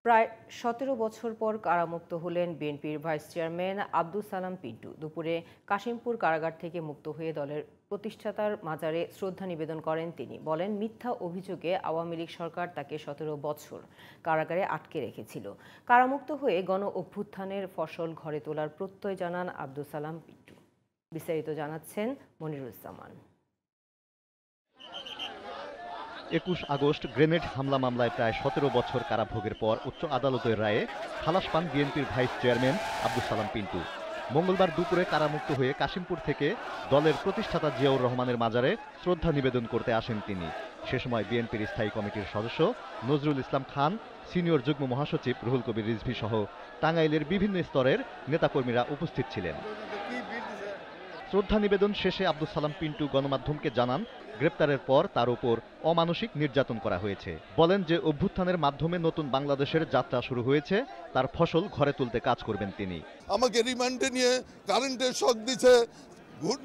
প্রায় ১৭ বছর পর কারামুক্ত হলেন বিএনপির ভাইস চেয়ারম্যান আব্দুস সালাম পিন্টু। দুপুরে কাশিমপুর কারাগার থেকে মুক্ত হয়ে দলের প্রতিষ্ঠাতার মাজারে শ্রদ্ধা নিবেদন করেন তিনি। বলেন, মিথ্যা অভিযোগে আওয়ামী লীগ সরকার তাকে ১৭ বছর কারাগারে আটকে রেখেছিল। কারামুক্ত হয়ে গণ অভ্যুত্থানের ফসল ঘরে তোলার প্রত্যয় জানান আব্দুস সালাম পিন্টু। বিস্তারিত জানাচ্ছেন মনিরুজ্জামান। ২১ আগস্ট গ্রেনেড হামলা মামলায় প্রায় ১৭ বছর কারাভোগের পর উচ্চ আদালতের রায়ে খালাস পান বিএনপির ভাইস চেয়ারম্যান আব্দুস সালাম পিন্টু। মঙ্গলবার দুপুরে কারামুক্ত হয়ে কাশিমপুর থেকে দলের প্রতিষ্ঠাতা জিয়াউর রহমানের মাজারে শ্রদ্ধা নিবেদন করতে আসেন তিনি। সে সময় বিএনপির স্থায়ী কমিটির সদস্য নজরুল ইসলাম খান, সিনিয়র যুগ্ম মহাসচিব রুহুল কবির রিজভী সহ টাঙ্গাইলের বিভিন্ন স্তরের নেতাকর্মীরা উপস্থিত ছিলেন। শ্রদ্ধা নিবেদন শেষে আব্দুস সালাম পিন্টু গণমাধ্যমকে জানান, গ্রেপ্তারের পর তার উপর অমানসিক নির্যাতন করা হয়েছে। বলেন যে অভ্যুত্থানের মাধ্যমে নতুন বাংলাদেশের যাত্রা শুরু হয়েছে, তার ফসল ঘরে তুলতে কাজ করবেন তিনি। আমাকে রিমান্ডে নিয়ে কারেন্টের শক দিছে,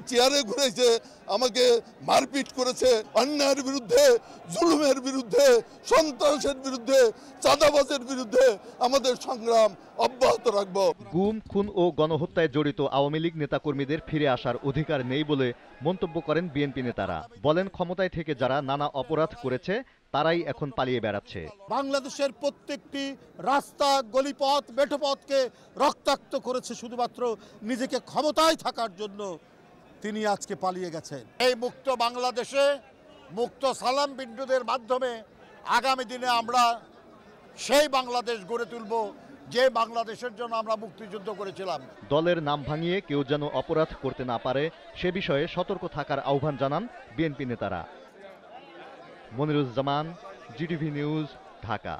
চেয়ারে ঘুরেছে, আমাকে মারপিট করেছে। অন্যায়ের বিরুদ্ধে, জুলুমের বিরুদ্ধে, সন্ত্রাসের বিরুদ্ধে, চাঁদাবাজের বিরুদ্ধে আমাদের সংগ্রাম অব্যাহত রাখব। গুম, খুন ও গণহত্যায় জড়িত আওয়ামী লীগ নেতাকর্মীদের ফিরে আসার অধিকার নেই বলে মন্তব্য করেন বিএনপি নেতারা। বলেন, ক্ষমতায় থেকে যারা নানা অপরাধ করেছে তারাই এখন পালিয়ে বেড়াচ্ছে। বাংলাদেশের প্রত্যেকটি রাস্তা, গলিপথ, মেঠোপথকে রক্তাক্ত করেছে শুধুমাত্র নিজেকে ক্ষমতায় থাকার জন্য। তিনি আজকে পালিয়ে গেছেন। এই মুক্ত বাংলাদেশে মুক্ত সালাম পিন্টুদের মাধ্যমে আগামী দিনে আমরা সেই বাংলাদেশ গড়ে তুলব যে বাংলাদেশের জন্য আমরা মুক্তিযুদ্ধ করেছিলাম। দলের নাম ভাঙিয়ে কেউ যেন অপরাধ করতে না পারে সে বিষয়ে সতর্ক থাকার আহ্বান জানান বিএনপি নেতারা। Moniruzzaman, GTV news, Dhaka.